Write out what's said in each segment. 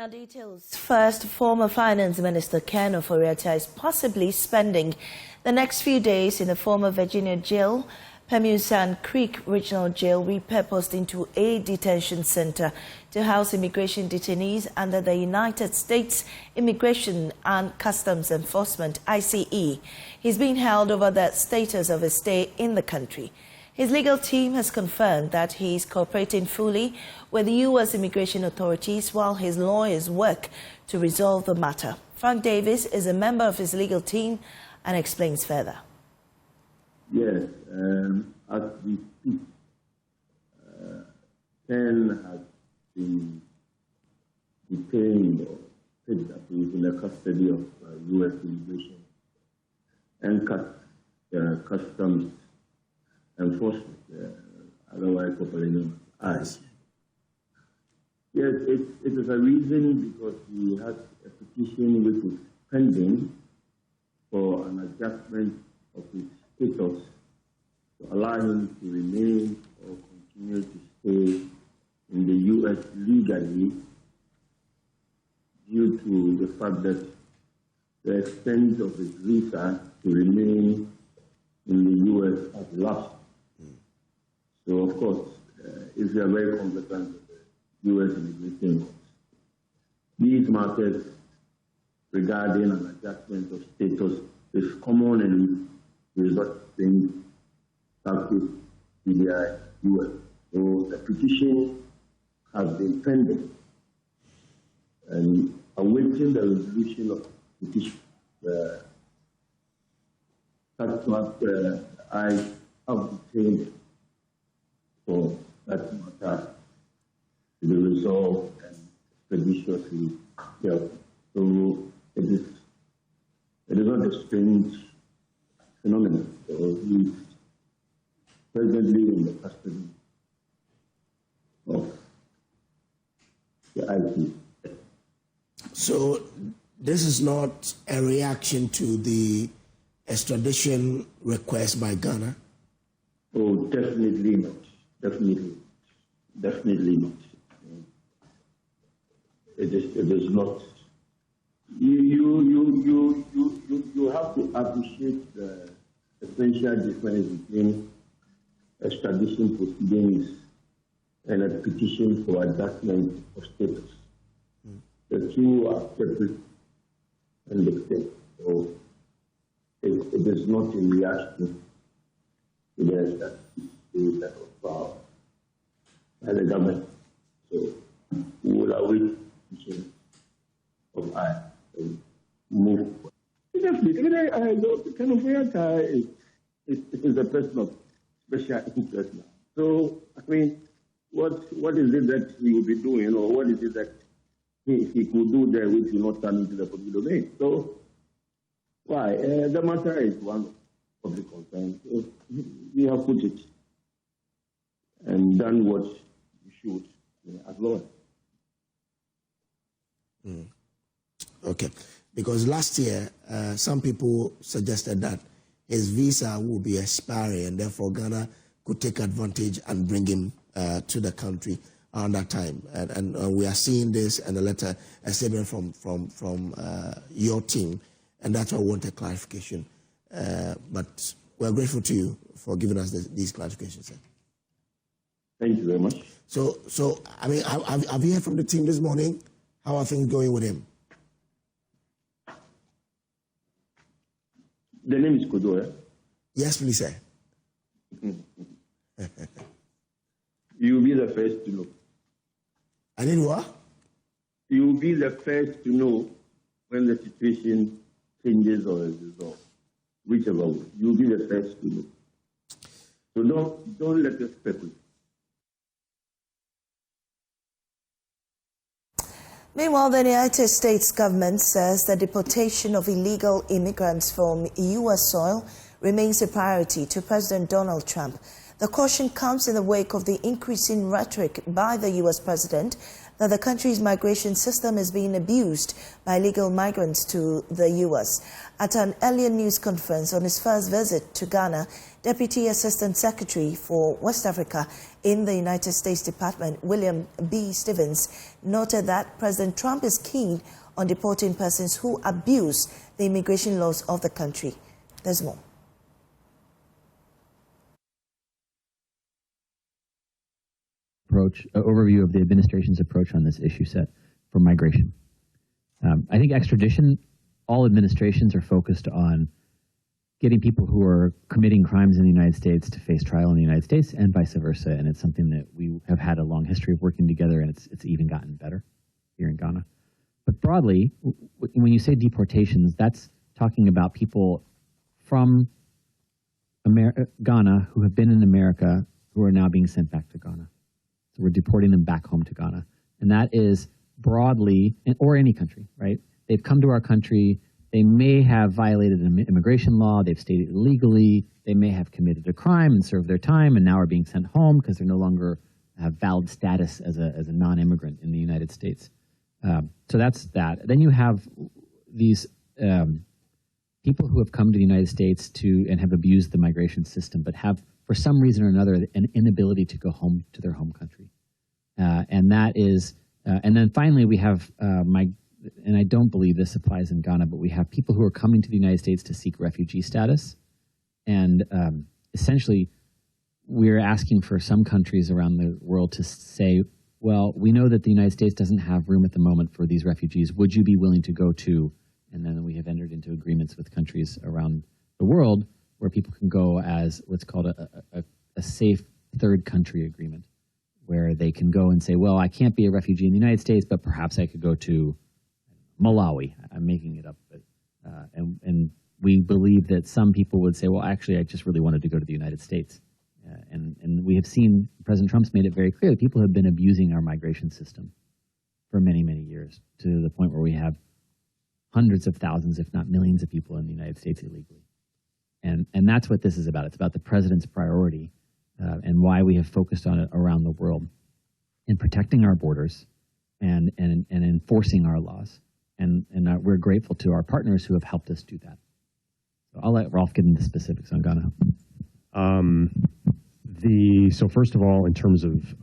Now details. First, former Finance Minister Ken Ofori-Atta is possibly spending the next few days in the former Virginia jail, Pemusan Creek Regional Jail, repurposed into a detention center to house immigration detainees under the United States Immigration and Customs Enforcement, ICE. He's being held over the status of his stay in the country. His legal team has confirmed that he is cooperating fully with the U.S. immigration authorities while his lawyers work to resolve the matter. Frank Davis is a member of his legal team and explains further. Yes, as we speak, Ken has been detained or picked up in the custody of U.S. immigration and customs enforcement, otherwise popularly known as ICE. Yes, it is a reason because he has a petition which is pending for an adjustment of his status to allow him to remain or continue to stay in the U.S. legally due to the fact that the extent of his visa to remain in the U.S. has lapsed. So, of course, if you are very competent with the U.S. immigration laws, these matters regarding an adjustment of status is commonly resulting in the U.S. So the petition has been pending and awaiting the resolution of the petition. That's what I have detained for that matter to be resolved and expeditiously dealt. So it is not a strange phenomenon. So he is presently in the custody of the IT. So this is not a reaction to the extradition request by Ghana? Oh, definitely not. Definitely not. It is not. You have to appreciate the essential difference between extradition proceedings and a petition for adjustment of status. The two are separate and distinct. So it is not in reaction to the extradition that was filed by the government. So we will await the petition of I and move. Definitely, Ken Ofori-Atta is a person of special interest now. So, I mean, what is it that he will be doing, or what is it that he could do there which will not turn into the public domain? So, why? The matter is one of public concern. So we have put it and done what we should as lawyers. Okay. Because last year, some people suggested that his visa will be expiring and therefore Ghana could take advantage and bring him to the country around that time. And we are seeing this and a statement from your team, and that's why we want a clarification. But we're grateful to you for giving us these clarifications, sir. Thank you very much. So I mean, have you heard from the team this morning? How are things going with him? The name is Kodo, eh? Yes, please, sir. You will be the first to know. I need what? You will be the first to know when the situation changes or is resolved, whichever way. You will be the first to know. So don't let us speculate. Meanwhile, the United States government says the deportation of illegal immigrants from U.S. soil remains a priority to President Donald Trump. The caution comes in the wake of the increasing rhetoric by the U.S. president that the country's migration system is being abused by illegal migrants to the U.S. At an earlier news conference on his first visit to Ghana, Deputy Assistant Secretary for West Africa in the United States Department, William B. Stevens, noted that President Trump is keen on deporting persons who abuse the immigration laws of the country. There's more. Overview of the administration's approach on this issue set for migration. I think extradition, all administrations are focused on getting people who are committing crimes in the United States to face trial in the United States and vice versa. And it's something that we have had a long history of working together, and it's even gotten better here in Ghana. But broadly, when you say deportations, that's talking about people from Ghana who have been in America who are now being sent back to Ghana. So we're deporting them back home to Ghana. And that is broadly, or any country, right? They've come to our country. They may have violated an immigration law. They've stayed illegally. They may have committed a crime and served their time and now are being sent home because they no longer have valid status as a non-immigrant in the United States. So that's that. Then you have these people who have come to the United States and have abused the migration system, but have, for some reason or another, an inability to go home to their home country. And that is, and then finally we have, and I don't believe this applies in Ghana, but we have people who are coming to the United States to seek refugee status. And essentially, we're asking for some countries around the world to say, well, we know that the United States doesn't have room at the moment for these refugees. Would you be willing to go to? And then we have entered into agreements with countries around the world where people can go as what's called a safe third country agreement, where they can go and say, well, I can't be a refugee in the United States, but perhaps I could go to Malawi. I'm making it up. But, and we believe that some people would say, well, actually, I just really wanted to go to the United States. And we have seen President Trump's made it very clear that people have been abusing our migration system for many, many years, to the point where we have hundreds of thousands, if not millions of people in the United States illegally. And that's what this is about. It's about the president's priority and why we have focused on it around the world in protecting our borders and enforcing our laws. And we're grateful to our partners who have helped us do that. So I'll let Rolf get into specifics on Ghana. So first of all, in terms of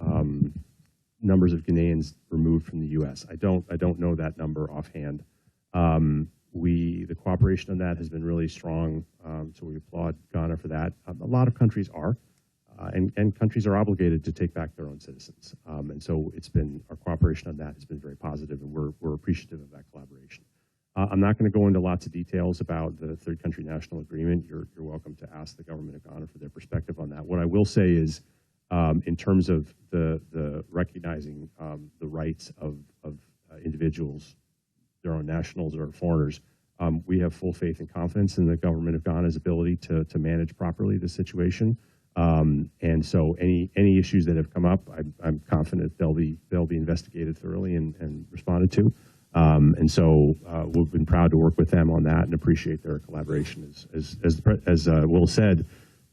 numbers of Ghanaians removed from the U.S., I don't know that number offhand. The cooperation on that has been really strong, so we applaud Ghana for that. A lot of countries are, and countries are obligated to take back their own citizens, and so our cooperation on that has been very positive, and we're appreciative of that collaboration. I'm not going to go into lots of details about the third country national agreement. You're welcome to ask the government of Ghana for their perspective on that. What I will say is, in terms of the recognizing the rights of individuals, their own nationals or foreigners, we have full faith and confidence in the government of Ghana's ability to manage properly the situation. And so any issues that have come up, I'm confident they'll be investigated thoroughly and responded to. And so we've been proud to work with them on that and appreciate their collaboration. As Will said,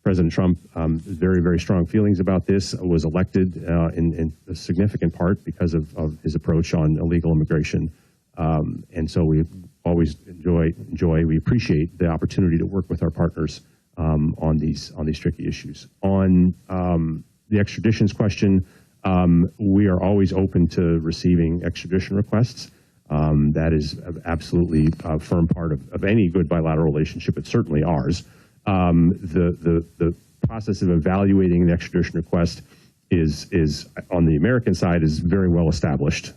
President Trump has very, very strong feelings about this, was elected in a significant part because of his approach on illegal immigration. And so we always we appreciate the opportunity to work with our partners on these tricky issues. On the extraditions question, we are always open to receiving extradition requests. That is absolutely a firm part of any good bilateral relationship. It's certainly ours. The process of evaluating the extradition request is on the American side is very well established,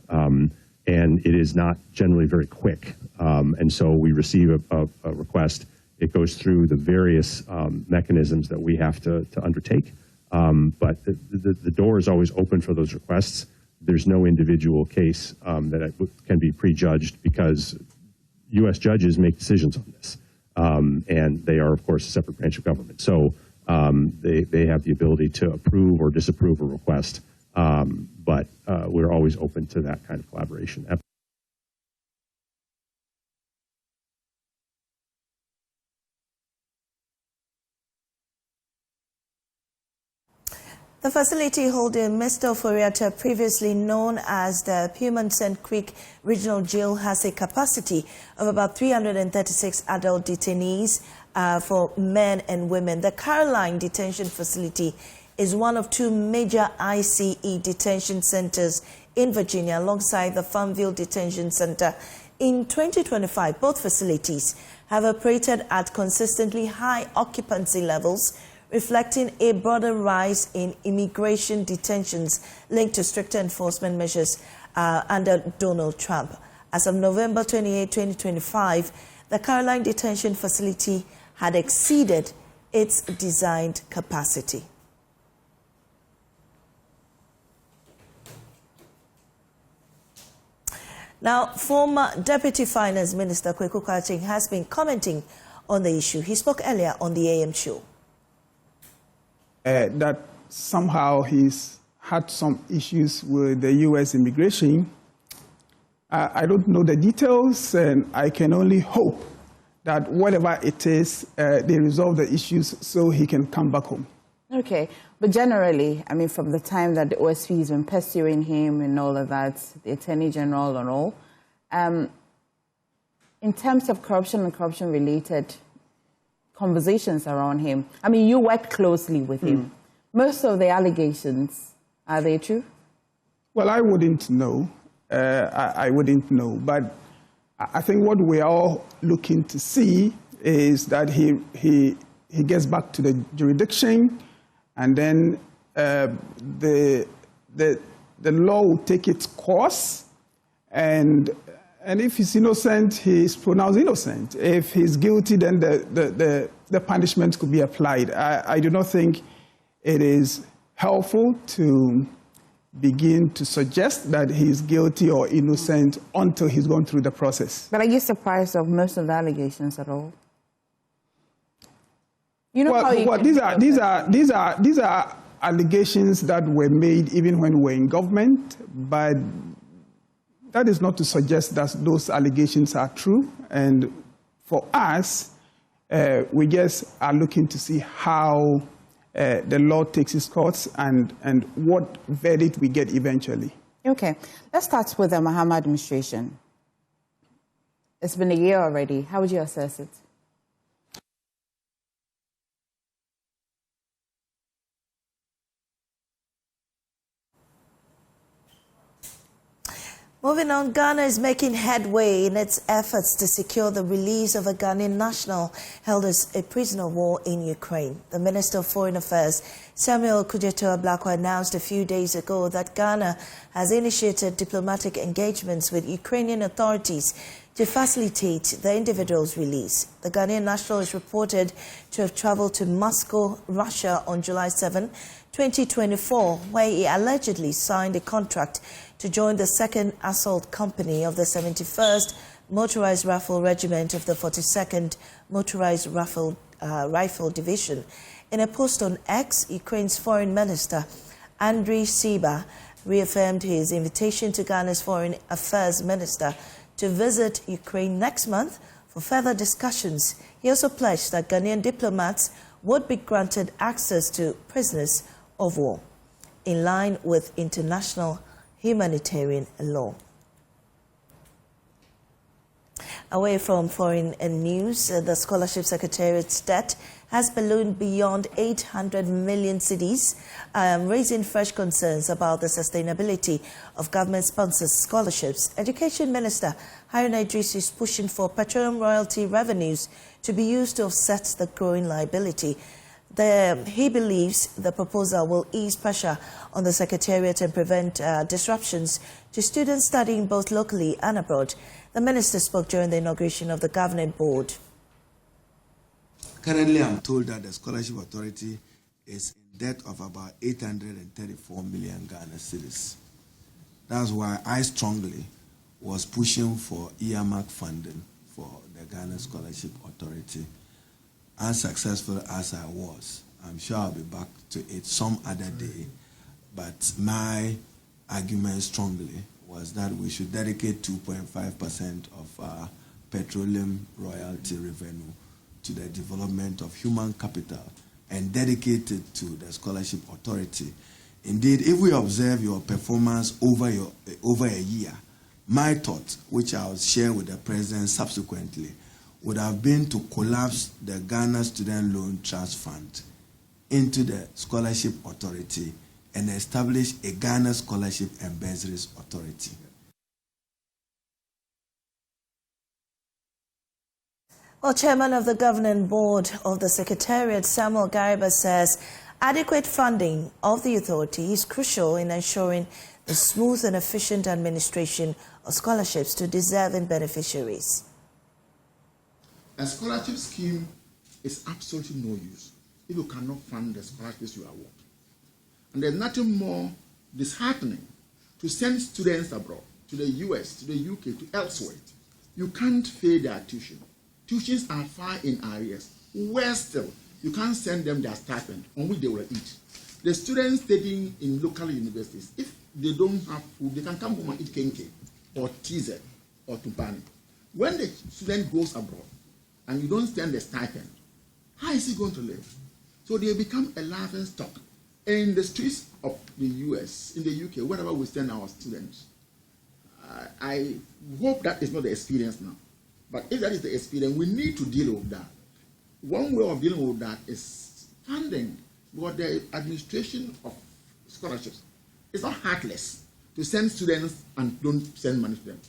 and it is not generally very quick. And so we receive a request. It goes through the various mechanisms that we have to undertake, but the door is always open for those requests. There's no individual case that can be prejudged because U.S. judges make decisions on this, and they are, of course, a separate branch of government. So they have the ability to approve or disapprove a request, but we're always open to that kind of collaboration. The facility holding Mr. Ofori-Atta, previously known as the Puget Creek Regional Jail, has a capacity of about 336 adult detainees for men and women. The Caroline Detention Facility is one of two major ICE detention centers in Virginia, alongside the Farmville Detention Center. In 2025, both facilities have operated at consistently high occupancy levels, reflecting a broader rise in immigration detentions linked to stricter enforcement measures under Donald Trump. As of November 28, 2025, the Caroline Detention Facility had exceeded its designed capacity. Now, former Deputy Finance Minister Kwaku Kwarteng has been commenting on the issue. He spoke earlier on the AM show. That somehow he's had some issues with the U.S. immigration. I don't know the details, and I can only hope that whatever it is, they resolve the issues so he can come back home. Okay, but generally, I mean, from the time that the OSP has been pursuing him and all of that, the Attorney General and all, in terms of corruption and corruption-related conversations around him, I mean, you worked closely with him. Most of the allegations, are they true? Well, I wouldn't know. I wouldn't know. But I think what we're all looking to see is that he gets back to the jurisdiction, and then the law will take its course, and if he's innocent, he's pronounced innocent. If he's guilty, then the punishment could be applied. I do not think it is helpful to begin to suggest that he's guilty or innocent until he's gone through the process. But are you surprised of most of the allegations at all? You know how you these are allegations that were made even when we were in government, but that is not to suggest that those allegations are true. And for us, we just are looking to see how the law takes its course and what verdict we get eventually. Okay, let's start with the Mahama administration. It's been a year already. How would you assess it? Moving on, Ghana is making headway in its efforts to secure the release of a Ghanaian national held as a prisoner of war in Ukraine. The Minister of Foreign Affairs, Samuel Okudzeto-Ablakwa, announced a few days ago that Ghana has initiated diplomatic engagements with Ukrainian authorities to facilitate the individual's release. The Ghanaian national is reported to have traveled to Moscow, Russia on July 7, 2024, where he allegedly signed a contract to join the 2nd Assault Company of the 71st Motorized Rifle Regiment of the 42nd Motorized Rifle Division. In a post on X, Ukraine's Foreign Minister Andriy Sybiha reaffirmed his invitation to Ghana's Foreign Affairs Minister to visit Ukraine next month for further discussions. He also pledged that Ghanaian diplomats would be granted access to prisoners of war, in line with international humanitarian law. Away from foreign news, the Scholarship Secretariat's debt has ballooned beyond 800 million cedis, raising fresh concerns about the sustainability of government-sponsored scholarships. Education Minister Haruna Idris is pushing for petroleum royalty revenues to be used to offset the growing liability. He believes the proposal will ease pressure on the Secretariat and prevent disruptions to students studying both locally and abroad. The minister spoke during the inauguration of the governing board. Currently, I'm told that the Scholarship Authority is in debt of about 834 million Ghana cedis. That's why I strongly was pushing for earmark funding for the Ghana Scholarship Authority. As successful as I was, I'm sure I'll be back to it some other day. But my argument strongly was that we should dedicate 2.5% of our petroleum royalty revenue to the development of human capital and dedicated to the scholarship authority. Indeed, if we observe your performance over a year, my thought, which I'll share with the President subsequently, would have been to collapse the Ghana Student Loan Trust Fund into the Scholarship Authority and establish a Ghana Scholarship and Bursaries Authority. Well, Chairman of the Governing Board of the Secretariat, Samuel Gariba, says adequate funding of the authority is crucial in ensuring the smooth and efficient administration of scholarships to deserving beneficiaries. A scholarship scheme is absolutely no use if you cannot fund the scholarships you award. And there's nothing more disheartening to send students abroad, to the US, to the UK, to elsewhere. You can't pay their tuition. Tuitions are far in arrears. Worse still, you can't send them their stipend on which they will eat. The students studying in local universities, if they don't have food, they can come home and eat kenke or TZ or tumpani. When the student goes abroad and you don't send the stipend, how is he going to live? So they become a laughing stock in the streets of the US, in the UK, wherever we send our students. I hope that is not the experience now. But if that is the experience, we need to deal with that. One way of dealing with that is funding, because the administration of scholarships is not heartless to send students and don't send money to them.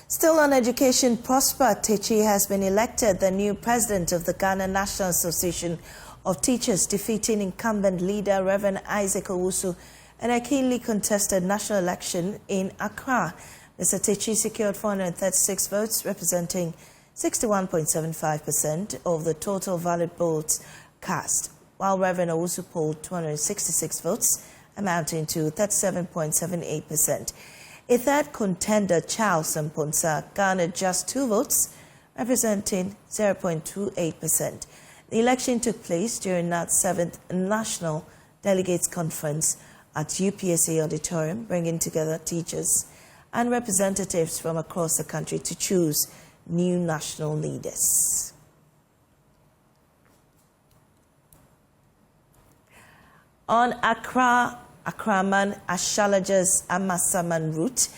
Still on education, Prosper Techi has been elected the new president of the Ghana National Association of Teachers, defeating incumbent leader Reverend Isaac Owusu in a keenly contested national election in Accra. Mr. Techi secured 436 votes, representing 61.75% of the total valid votes cast, while Reverend Owusu polled 266 votes, amounting to 37.78%. A third contender, Charles Mponsa, garnered just 2 votes, representing 0.28%. The election took place during NAT's 7th National Delegates Conference at UPSA Auditorium, bringing together teachers and representatives from across the country to choose new national leaders. On Akraman Ashalaja's Amasaman route,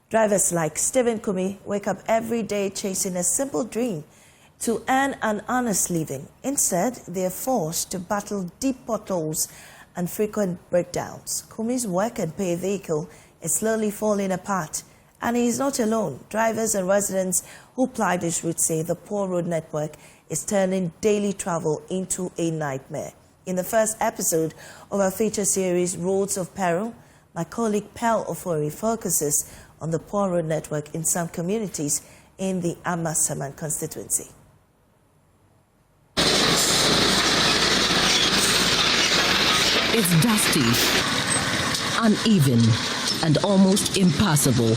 drivers like Stephen Kumi wake up every day chasing a simple dream to earn an honest living. Instead, they are forced to battle deep potholes and frequent breakdowns. Kumi's work and pay vehicle is slowly falling apart, and he is not alone. Drivers and residents who ply this route say the poor road network is turning daily travel into a nightmare. In the first episode of our feature series, Roads of Peril, my colleague Ken Ofori focuses on the poor road network in some communities in the Amasaman constituency. It's dusty, uneven, and almost impassable.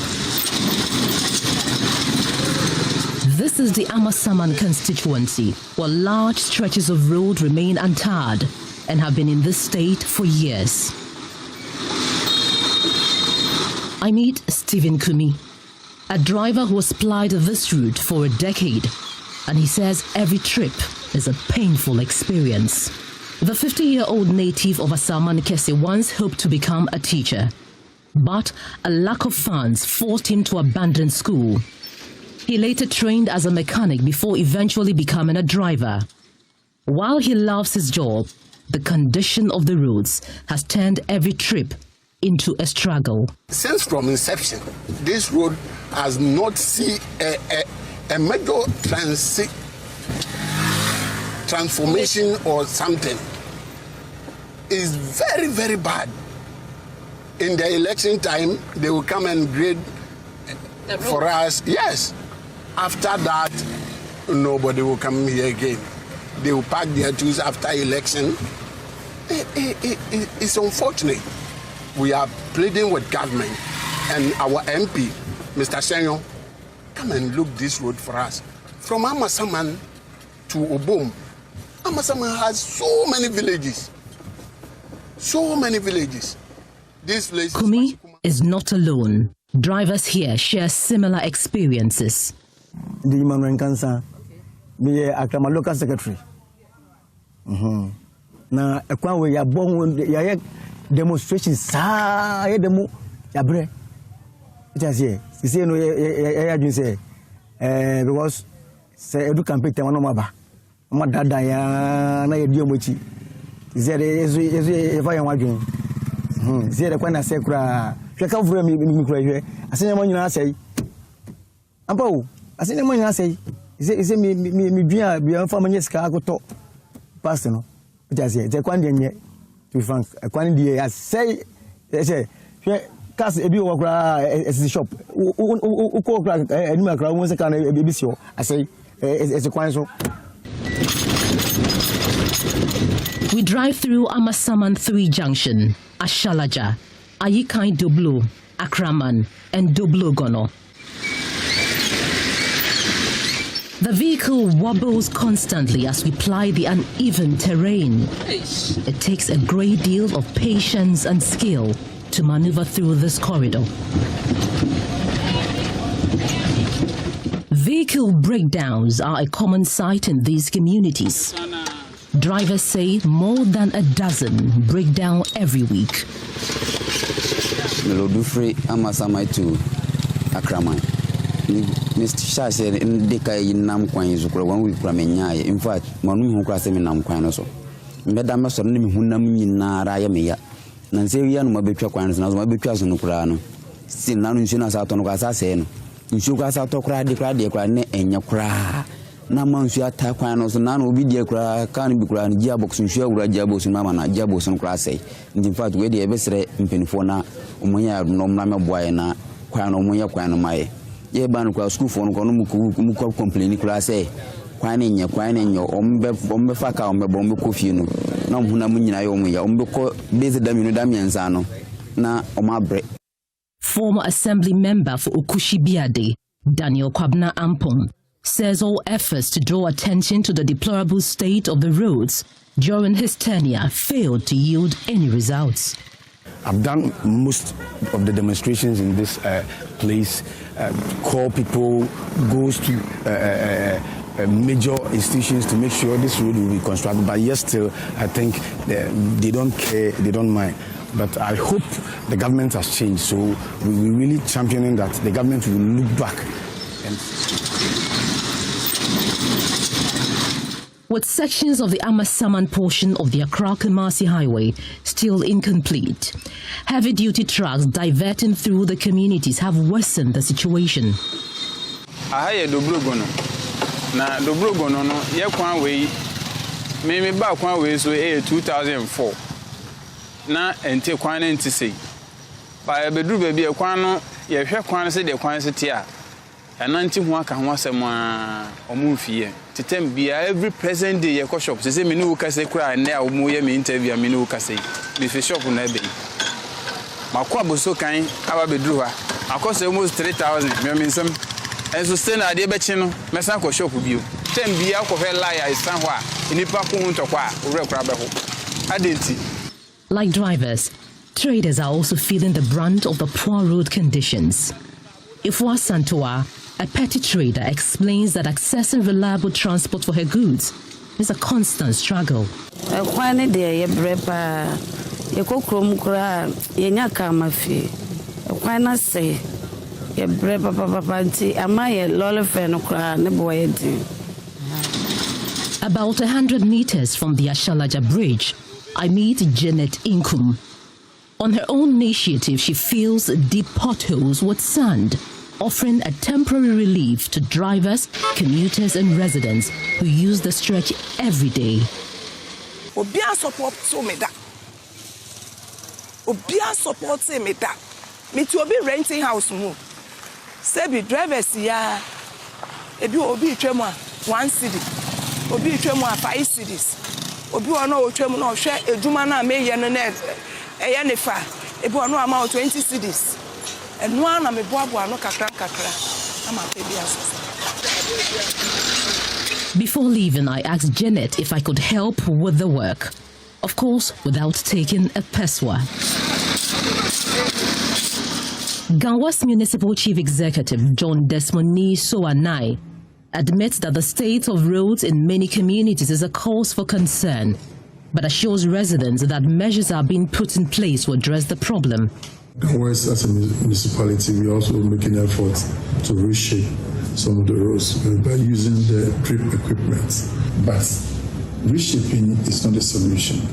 This is the Amasaman constituency, where large stretches of road remain untarred and have been in this state for years. I meet Stephen Kumi, a driver who has plied this route for a decade, and he says every trip is a painful experience. The 50-year-old native of Asaman Kese once hoped to become a teacher, but a lack of funds forced him to abandon school. He later trained as a mechanic before eventually becoming a driver. While he loves his job, the condition of the roads has turned every trip into a struggle. Since from inception, this road has not seen a major transformation or something. Is very, very bad. In the election time, they will come and grade for us. Yes. After that, nobody will come here again. They will pack their tools after election. It's unfortunate. We are pleading with government and our MP, Mr. Senyo, come and look this road for us. From Amasaman to Obom, Amasaman has so many villages. So many villages. This place Kumi is not alone. Drivers here share similar experiences. The human cancer, be a local secretary. Now, a quan where you're born, you demonstrations, demo, yabre. It has here. You see, no, I say, because say, you can pick them on Maba. Madada, na yedio mochi. If I am working. See the quan I say, she come for me, I say, I say, Ampo, I say, I say, is it me be for my car go talk. Personal. It has here. The quan to be frank, a quan I say, cast a bill as a shop. Who call a new crowd once a can be so. I say, it's a quan so. We drive through Amasaman 3 Junction, Ashalaja, Ayikai Doblo, Akraman, and Doblo Gono. The vehicle wobbles constantly as we ply the uneven terrain. It takes a great deal of patience and skill to maneuver through this corridor. Vehicle breakdowns are a common sight in these communities. Drivers say more than a dozen break down every week. Melodufre Amasamai to Akraman. Mr. Shah said in Deka in Nam Quains, 1 week from Menya. In fact, Manu who crossed him in Nam Quinoso. Madame Sonny Hunam in Rayamea. Nanserian Mabitra Quans, and Mabitras in Ucrano. Still none in Sinas out on Gasasen. In Sugas out of Cradi Cradi Crane and Yakra. Naman you attack Quinos, none will be dear cry, can't be crying, Jabos and Shell, Jabos and Mamma, Jabos and Crassay. In fact, where the Ebesre in Penifona, Umuya, no Mama Boyana, Quano Muya Quanomai. Ye ban school for Muko complaining Crassay. Quining your Ombe Faka, Ombe Bombe Cofino, no Hunamunia Omuya, Ombeko, Base Damiano, na Omabre. Former Assembly member for Ukushi-Biade, Daniel Kwabna Ampon, says all efforts to draw attention to the deplorable state of the roads during his tenure failed to yield any results. I've done most of the demonstrations in this place, call people, goes to major institutions to make sure this road will be constructed, but yet still I think they don't care, they don't mind. But I hope the government has changed, so we're really championing that the government will look back. With sections of the Amasaman portion of the Accra-Kumasi Highway still incomplete, heavy-duty trucks diverting through the communities have worsened the situation. I Doblo Gono. Na Doblo Gono no ye kwan we me ba kwan we so 2004. Na ente kwan ente sei. Ba beduru ba bi e kwan no ye hwe kwan se de kwan se tie a. Ananti ho aka ho asem a omufie. Titem bia every present day ye ko shop se me nu ka se kura na a omu ye me interview me nu ka se. Be fe shop na be. Makwa boso kan aba beduru ha. Akose almost 3000 me nsem. Enso stay na de be chi no me san ko shop bio. Tem bia ko fe lie is san ho a. Inipa ko hu ntokwa a ore kura be ho. Adenti. Like drivers, traders are also feeling the brunt of the poor road conditions. Ifwa Santoa, a petty trader, explains that accessing reliable transport for her goods is a constant struggle. About 100 meters from the Ashalaja Bridge, I meet Janet Inkum. On her own initiative, she fills deep potholes with sand, offering a temporary relief to drivers, commuters, and residents who use the stretch every day. Obia support me that. Obia support me that. Me to be renting house move. Say be drivers ya. Ebi obi twema 1 cedi. Obi twema 5 cedis. Obi ono twema no hwe eduma na meye no net. Eye ne fa. Ebi ono amount 20 cedis. Eno ana me boaboa no kakra kakra. Ama pe bia so. Before leaving, I asked Janet if I could help with the work. Of course, without taking a peswa. Ganwa's Municipal Chief Executive John Desmond Soanai admits that the state of roads in many communities is a cause for concern, but assures residents that measures are being put in place to address the problem. West, as a municipality, we also making efforts to reshape some of the roads by using the drip equipment. But reshaping is not a solution,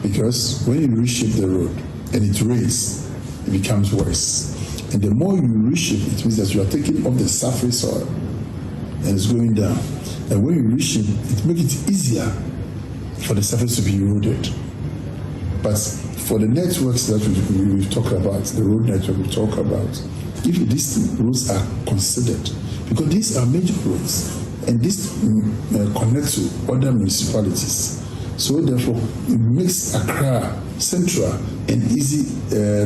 because when you reshape the road and it rains, it becomes worse. And the more you reshape, it means that you are taking off the surface soil and it's going down. And when you reshape, it makes it easier for the surface to be eroded. But for the networks that we've talked about, the road network we talk about, if these roads are considered, because these are major roads, and this connects to other municipalities. So therefore, it makes Accra central and easily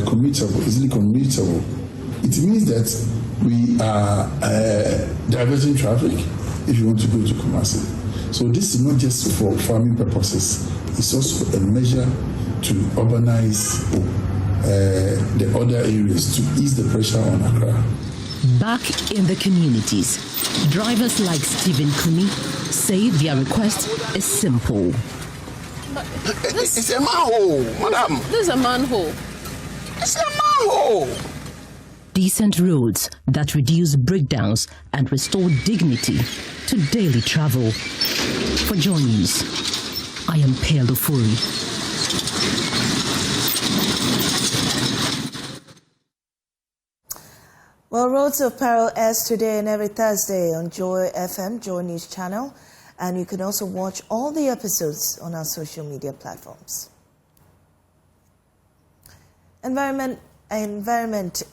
commutable. It means that we are diverting traffic if you want to go to Kumasi. So this is not just for farming purposes, it's also a measure to urbanize the other areas to ease the pressure on Accra. Back in the communities, drivers like Stephen Kumi say their request is simple. It's a manhole, madam. This is a manhole. It's a manhole. Decent roads that reduce breakdowns and restore dignity to daily travel. For JoyNews, I am Ken Ofori-Atta. Well, Roads of Peril airs today and every Thursday on Joy FM, Joy News channel, and you can also watch all the episodes on our social media platforms. Environment,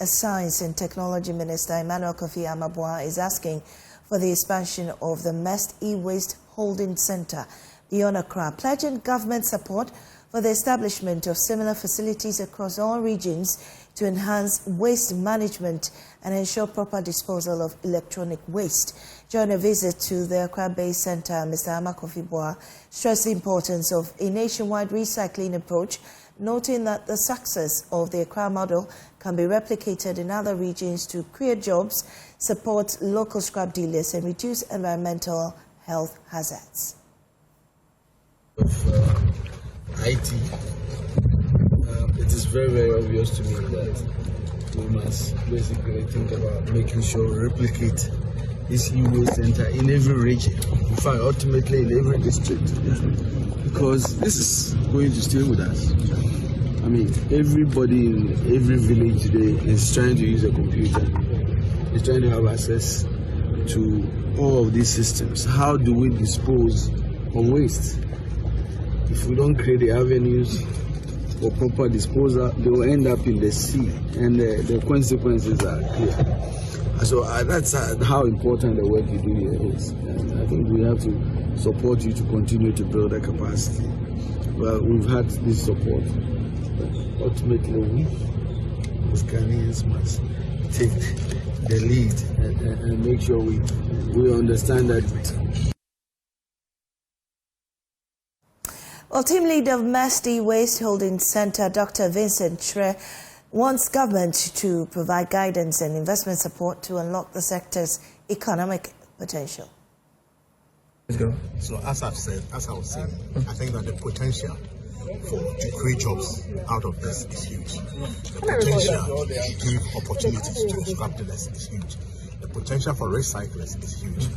Science and Technology Minister Emmanuel Kofi Amabua is asking for the expansion of the Mest E-Waste Holding Center beyond Accra, pledging government support for the establishment of similar facilities across all regions to enhance waste management and ensure proper disposal of electronic waste. During a visit to the Accra-based center, Mr. Amabua stressed the importance of a nationwide recycling approach, noting that the success of the Accra model can be replicated in other regions to create jobs, support local scrap dealers, and reduce environmental health hazards. IT, it is very, very obvious to me that we must basically think about making sure we replicate this e-waste center in every region, in fact, ultimately in every district, because this is going to stay with us. I mean, everybody in every village today is trying to use a computer, is trying to have access to all of these systems. How do we dispose of waste? If we don't create the avenues for proper disposal, they will end up in the sea, and the consequences are clear. So that's how important the work you do here is. And I think we have to support you to continue to build the capacity. Well, we've had this support. But ultimately, we as Ghanaians must take the lead and make sure we understand that. Well, team leader of Mest E-Waste Holding Center, Dr. Vincent Tre, wants government to provide guidance and investment support to unlock the sector's economic potential. Let's go. So as I was saying, I think that the potential to create jobs out of this is huge. The potential to give opportunities to scrap dealers is huge. The potential for recyclers is huge.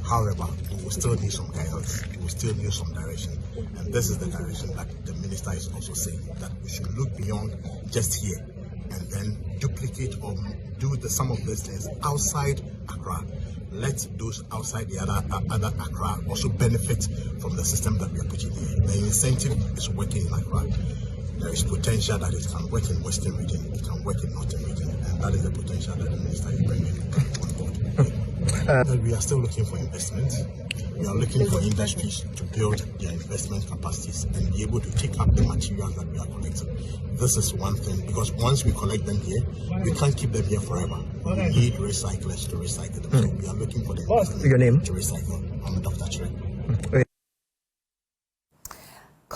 However, we will still need some guidance, we will still need some direction. And this is the direction that the minister is also saying, that we should look beyond just here and then duplicate or do some of these things outside Accra. Let those outside the other Accra also benefit from the system that we are putting here. The incentive is working in Accra. There is potential that it can work in Western region, it can work in Northern region, and that is the potential that the minister is bringing on board. We are still looking for investment. We are looking for industries to build their investment capacities and be able to take up the materials that we are collecting. This is one thing, because once we collect them here, we can't keep them here forever. We need recyclers to recycle them. So we are looking for the investment Your name? to recycle. I'm Dr. Tre.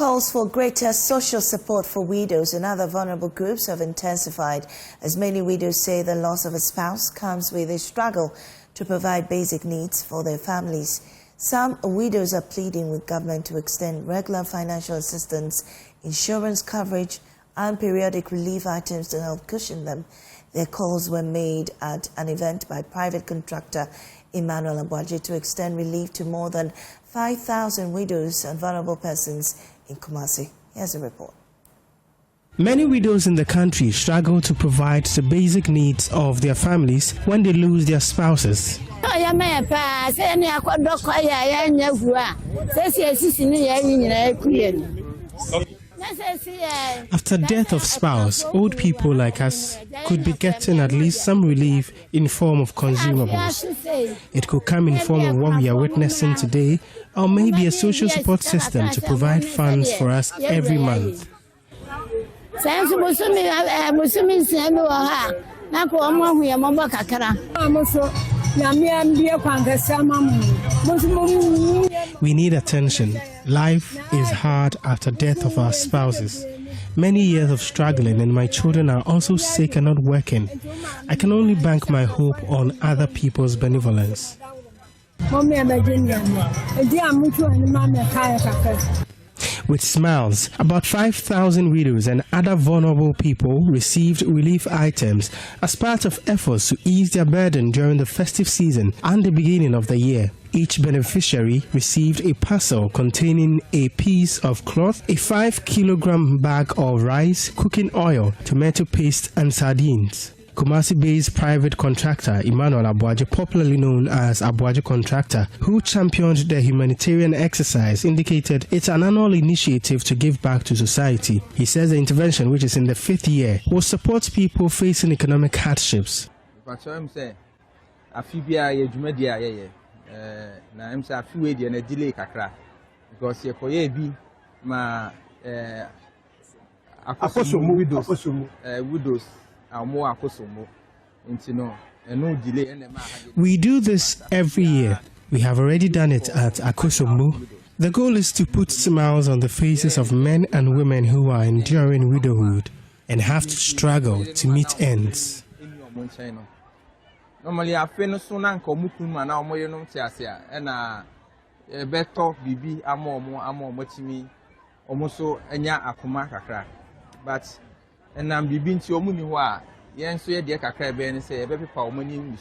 Calls for greater social support for widows and other vulnerable groups have intensified, as many widows say the loss of a spouse comes with a struggle to provide basic needs for their families. Some widows are pleading with government to extend regular financial assistance, insurance coverage, and periodic relief items to help cushion them. Their calls were made at an event by private contractor Emmanuel Abuaje to extend relief to more than 5,000 widows and vulnerable persons in Kumasi. Here's a report. Many widows in the country struggle to provide the basic needs of their families when they lose their spouses. After death of spouse, old people like us could be getting at least some relief in form of consumables. It could come in form of what we are witnessing today, or maybe a social support system to provide funds for us every month. We need attention. Life is hard after death of our spouses. Many years of struggling, and my children are also sick and not working. I can only bank my hope on other people's benevolence. With smiles, about 5,000 widows and other vulnerable people received relief items as part of efforts to ease their burden during the festive season and the beginning of the year. Each beneficiary received a parcel containing a piece of cloth, a 5-kilogram bag of rice, cooking oil, tomato paste, and sardines. Kumasi-based private contractor Emmanuel Abuaje, popularly known as Abuaje Contractor, who championed the humanitarian exercise, indicated it's an annual initiative to give back to society. He says the intervention, which is in the 5th year, will support people facing economic hardships. We do this every year. We have already done it at Akosombo. The goal is to put smiles on the faces of men and women who are enduring widowhood and have to struggle to meet ends. Normally, I feel so much but and I'm bibin to Omuniwa, Yansu de Cacraben say, Baby Palmani.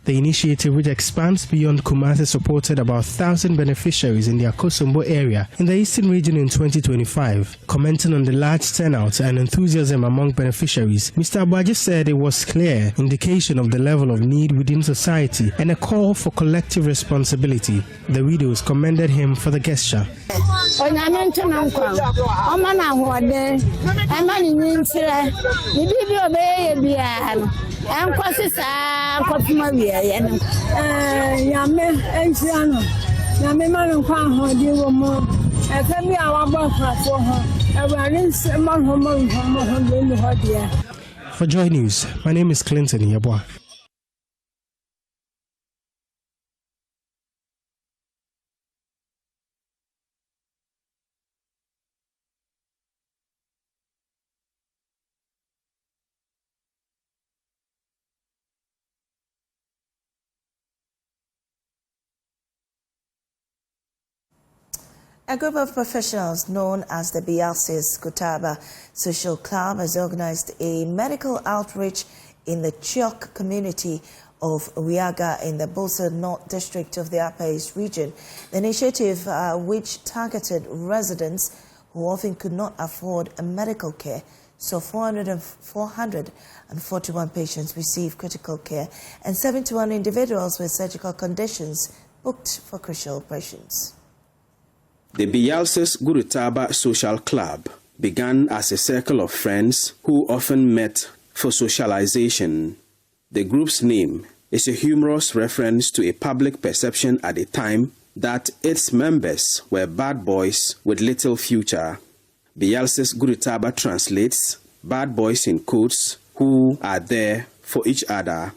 The initiative, which expands beyond Kumasi, supported about 1,000 beneficiaries in the Akosombo area in the eastern region in 2025. Commenting on the large turnout and enthusiasm among beneficiaries, Mr. Abuaje said it was clear indication of the level of need within society and a call for collective responsibility. The widows commended him for the gesture. For Joy News, my name is Clinton Yabwa. A group of professionals known as the Bialsis Kutaba Social Club has organized a medical outreach in the Chiok community of Wiaga in the Bosa North District of the Upper East region. The initiative, which targeted residents who often could not afford a medical care, so 441 patients received critical care and 71 individuals with surgical conditions booked for crucial operations. The Bialsis Gurutaba Social Club began as a circle of friends who often met for socialization. The group's name is a humorous reference to a public perception at the time that its members were bad boys with little future. Bialsis Gurutaba translates bad boys in quotes who are there for each other.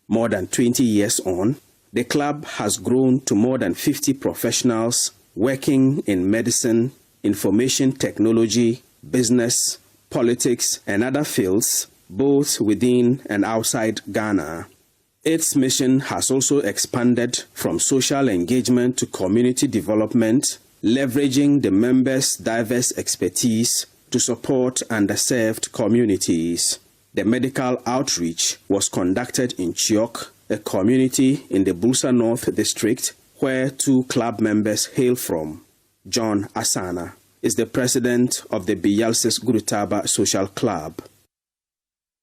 More than 20 years on, the club has grown to more than 50 professionals working in medicine, information technology, business, politics, and other fields, both within and outside Ghana. Its mission has also expanded from social engagement to community development, leveraging the members' diverse expertise to support underserved communities. The medical outreach was conducted in Chiok, a community in the Bulsa North district where 2 club members hail from. John Asana is the president of the Biyalsis Gurutaba Social Club.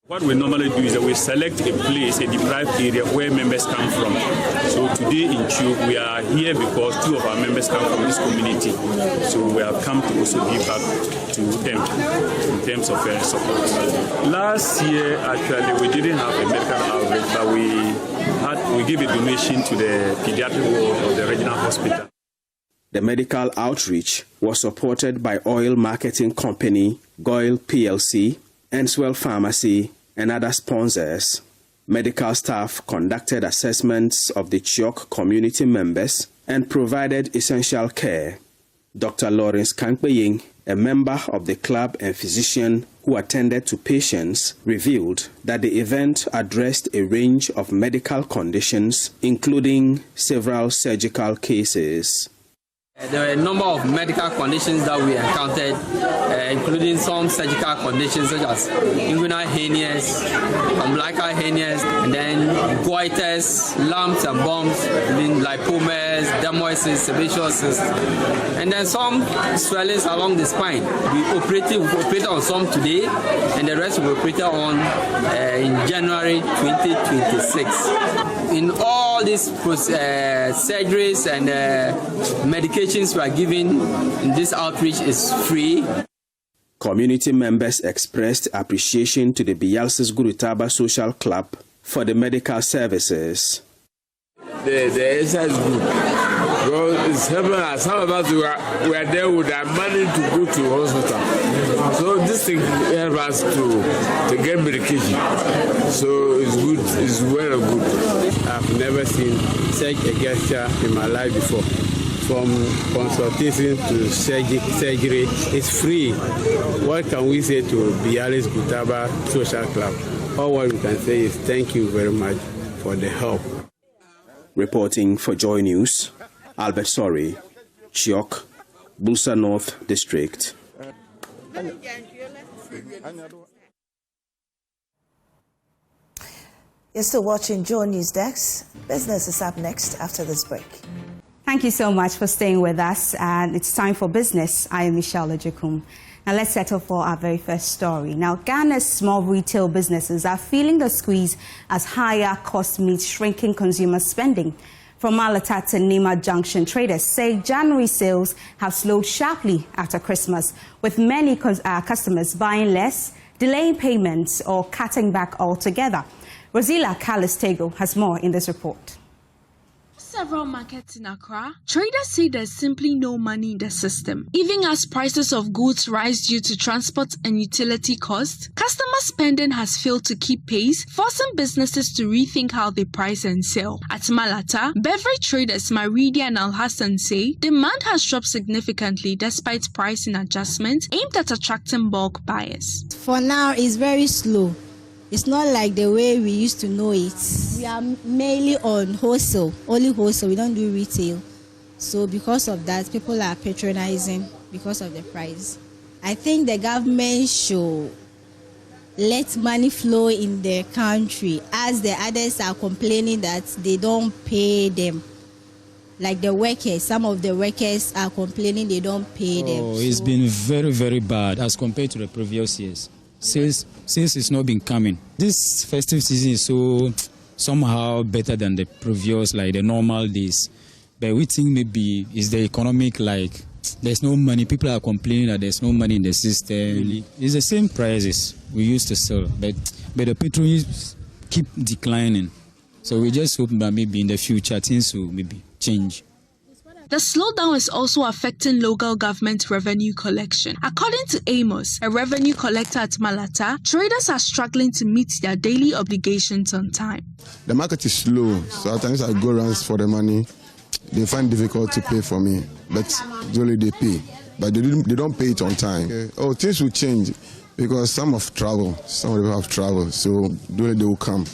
What we normally do is that we select a place, a deprived area where members come from. So today in Chiok, we are here because 2 of our members come from this community. So we have come to also give back to them in terms of support. Last year, actually, we didn't have a medical outreach, but we gave a donation to the pediatric ward of the regional hospital. The medical outreach was supported by oil marketing company Goil PLC, Enswell Pharmacy, and other sponsors. Medical staff conducted assessments of the Chiok community members and provided essential care. Dr. Lawrence Kankpeying, a member of the club and physician who attended to patients, revealed that the event addressed a range of medical conditions, including several surgical cases. There were a number of medical conditions that we encountered, including some surgical conditions such as inguinal hernias, umbilical hernias, and then goiters, lumps and bumps, lipomas, dermoids, sebaceous cysts, and then some swellings along the spine. We operated on some today, and the rest we operated on in January 2026. In all these surgeries and medications we are given in this outreach is free. Community members expressed appreciation to the Biyalsis Gurutaba Social Club for the medical services. The exercise group, well, it's helping us. Some of us we are there with our money to go to hospital. So this thing helps us to get medication. So it's good, it's very good. I've never seen such a gesture in my life before. From consultation to surgery, it's free. What can we say to Biyalsis Gurutaba Social Club? All what we can say is thank you very much for the help. Reporting for Joy News, Albert Sori, Chiok, Bulsa North District. You're still watching JoyNews Desk. Business is up next after this break. Thank you so much for staying with us, and it's time for business. I am Michelle Ojekum. Now let's settle for our very first story. Now, Ghana's small retail businesses are feeling the squeeze as higher costs meet shrinking consumer spending. From Malata to Nima Junction, traders say January sales have slowed sharply after Christmas, with many customers buying less, delaying payments, or cutting back altogether. Rosila Calistego has more in this report. Several markets in Accra, traders say there's simply no money in the system. Even as prices of goods rise due to transport and utility costs, customer spending has failed to keep pace, forcing businesses to rethink how they price and sell. At Malata, beverage traders Maridi and Al Hassan say demand has dropped significantly despite pricing adjustments aimed at attracting bulk buyers. For now, it's very slow. It's not like the way we used to know it. We are mainly on wholesale, only wholesale. We don't do retail. So because of that, people are patronizing because of the price. I think the government should let money flow in the country, as the others are complaining that they don't pay them. Like the workers, some of the workers are complaining they don't pay them. Oh, it's been very, very bad as compared to the previous years. Since it's not been coming. This festive season is so somehow better than the previous, like the normal days. But we think maybe it's the economic, like there's no money. People are complaining that there's no money in the system. Really? It's the same prices we used to sell, but the petrol keep declining. So we just hope that maybe in the future things will maybe change. The slowdown is also affecting local government revenue collection. According to Amos, a revenue collector at Malata, traders are struggling to meet their daily obligations on time. The market is slow, so at times I go around for the money. They find it difficult to pay for me, but usually they pay. but they don't pay it on time. Oh, things will change because some of them have travel, so they will come.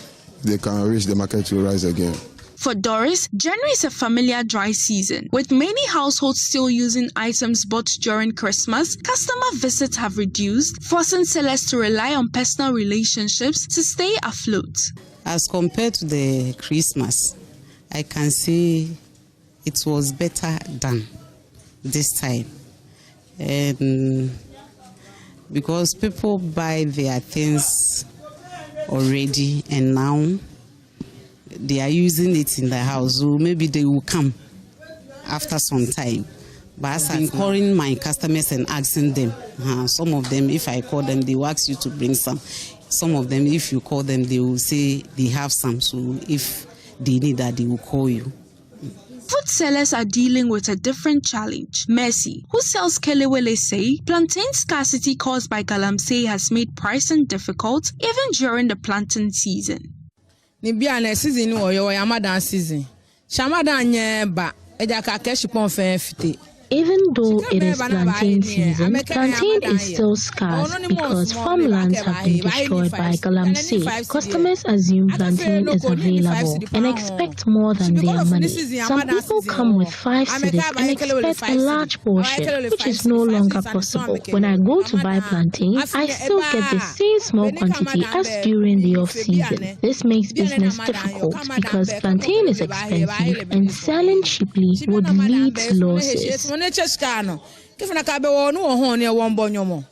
They can reach the market to rise again. For Doris, January is a familiar dry season. With many households still using items bought during Christmas, customer visits have reduced, forcing sellers to rely on personal relationships to stay afloat. As compared to the Christmas, I can say it was better done this time. And because people buy their things already and now they are using it in the house, so maybe they will come after some time. But as I've been calling my customers and asking them, some of them, if I call them, they will ask you to bring some. Some of them, if you call them, they will say they have some, so if they need that, they will call you. Food sellers are dealing with a different challenge. Mercy, who sells kelewele, say plantain scarcity caused by galamsey has made pricing difficult even during the planting season. Nibiana season or your Ramadan season. Shamadan ba edaka keshipon fite. Even though it is plantain season, plantain is still scarce because farmlands have been destroyed by galamsey. Customers assume plantain is available and expect more than their money. Some people come with 5 cedis and expect a large portion, which is no longer possible. When I go to buy plantain, I still get the same small quantity as during the off-season. This makes business difficult because plantain is expensive and selling cheaply would lead to losses. If na ka be wonu ohon ne won bonyomo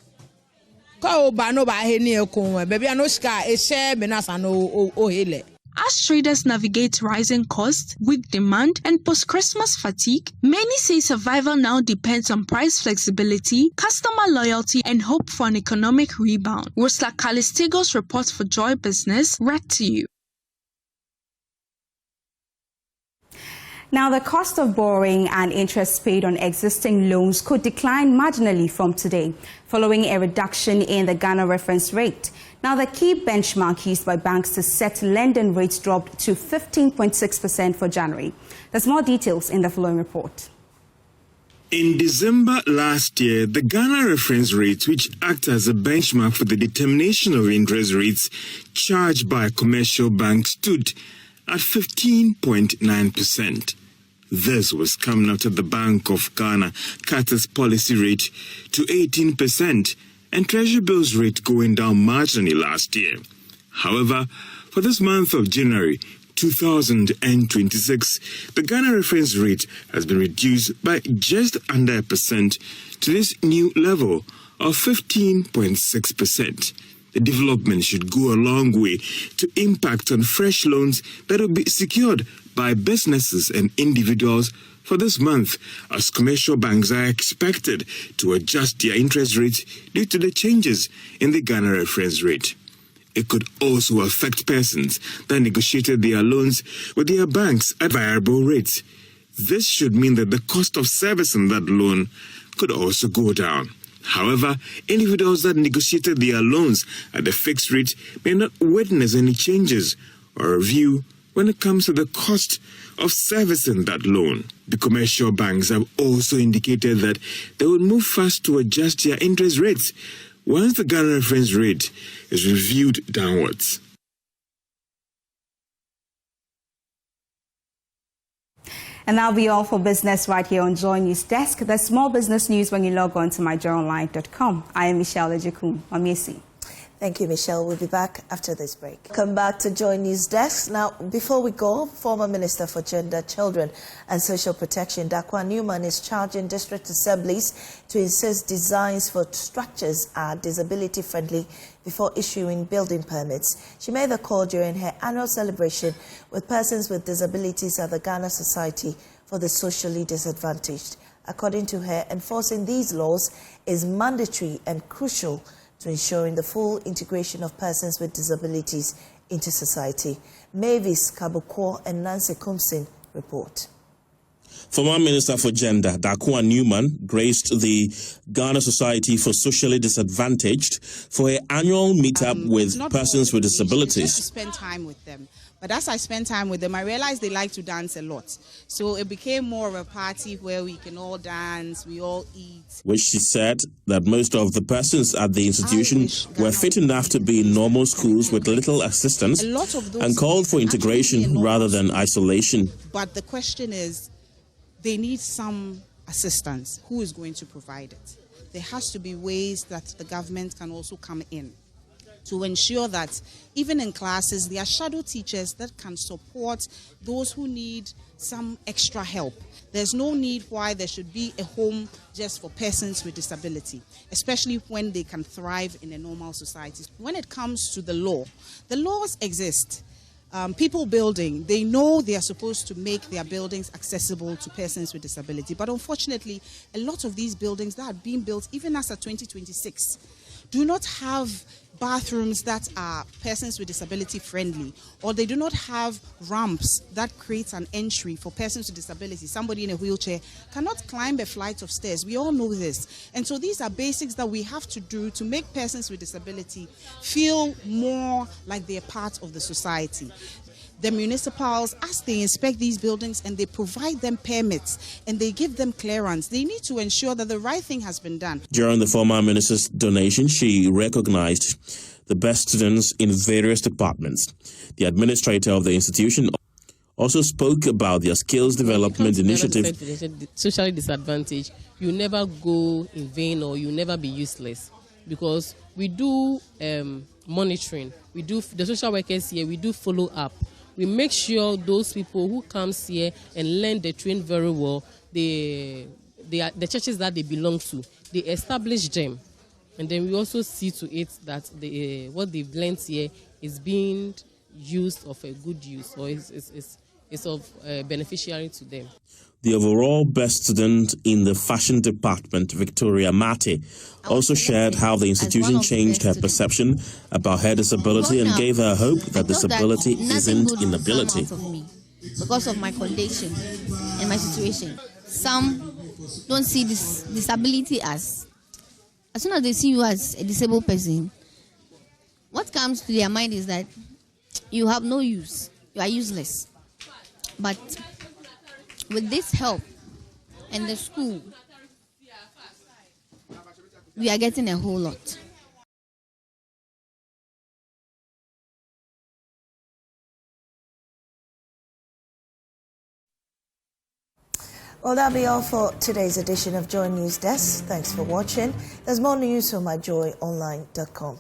ka oba no ba he ne ekun baby no ska e share me na sa no o hele. As traders navigate rising costs, weak demand, and post-Christmas fatigue, many say survival now depends on price flexibility, customer loyalty, and hope for an economic rebound. Rosla Calistego's report for Joy Business, read to you. Now, the cost of borrowing and interest paid on existing loans could decline marginally from today, following a reduction in the Ghana reference rate. Now, the key benchmark used by banks to set lending rates dropped to 15.6% for January. There's more details in the following report. In December last year, the Ghana reference rate, which acts as a benchmark for the determination of interest rates charged by commercial banks, stood at 15.9%. This was coming after the Bank of Ghana cut its policy rate to 18% and Treasury bills rate going down marginally last year. However, for this month of January 2026, the Ghana reference rate has been reduced by just under 1% to this new level of 15.6%. The development should go a long way to impact on fresh loans that will be secured by businesses and individuals for this month, as commercial banks are expected to adjust their interest rates due to the changes in the Ghana reference rate. It could also affect persons that negotiated their loans with their banks at variable rates. This should mean that the cost of servicing that loan could also go down. However, individuals that negotiated their loans at the fixed rate may not witness any changes or review when it comes to the cost of servicing that loan. The commercial banks have also indicated that they will move fast to adjust their interest rates once the Ghana reference rate is reviewed downwards. And that'll be all for business right here on JoyNews Desk. There's small business news when you log on to myjoyonline.com. I am Michelle Ejikum. Amesi. Thank you, Michelle. We'll be back after this break. Come back to JoyNews Desk. Now, before we go, former Minister for Gender, Children and Social Protection, Dakwa Newman, is charging district assemblies to insist designs for structures are disability-friendly before issuing building permits. She made the call during her annual celebration with persons with disabilities at the Ghana Society for the Socially Disadvantaged. According to her, enforcing these laws is mandatory and crucial to ensuring the full integration of persons with disabilities into society. Mavis Kabukwo and Nancy Kumsin report. Former Minister for Gender, Dakwa Newman, graced the Ghana Society for Socially Disadvantaged for her annual meetup with persons with disabilities. To spend time with them. But as I spent time with them, I realized they like to dance a lot. So it became more of a party where we can all dance, we all eat. Which she said that most of the persons at the institution were fit enough to be in normal schools with little assistance and called for integration rather than isolation. But the question is, they need some assistance. Who is going to provide it? There has to be ways that the government can also come in to ensure that even in classes, there are shadow teachers that can support those who need some extra help. There's no need why there should be a home just for persons with disability, especially when they can thrive in a normal society. When it comes to the laws exist. People building, they know they are supposed to make their buildings accessible to persons with disability. But unfortunately, a lot of these buildings that are being built, even as of 2026, do not have bathrooms that are persons with disability friendly, or they do not have ramps that create an entry for persons with disability. Somebody in a wheelchair cannot climb a flight of stairs. We all know this. And so these are basics that we have to do to make persons with disability feel more like they're part of the society. The municipals, as they inspect these buildings and they provide them permits and they give them clearance, they need to ensure that the right thing has been done. During the former minister's donation, she recognized the best students in various departments. The administrator of the institution also spoke about their skills development initiative. Socially disadvantaged, you never go in vain or you never be useless, because we do monitoring, we do the social workers here, we do follow up. We make sure those people who comes here and learn the train very well, they are the churches that they belong to, they establish them. And then we also see to it that what they've learned here is being used of a good use, or is of beneficiary to them. The overall best student in the fashion department, Victoria Mate, also shared how the institution changed her perception about her disability and gave her hope that disability isn't inability. Because of my condition and my situation, some don't see this disability as soon as they see you as a disabled person, what comes to their mind is that you have no use, you are useless. But with this help and the school, we are getting a whole lot. Well, that'll be all for today's edition of JoyNews Desk. Thanks for watching. There's more news on myjoyonline.com.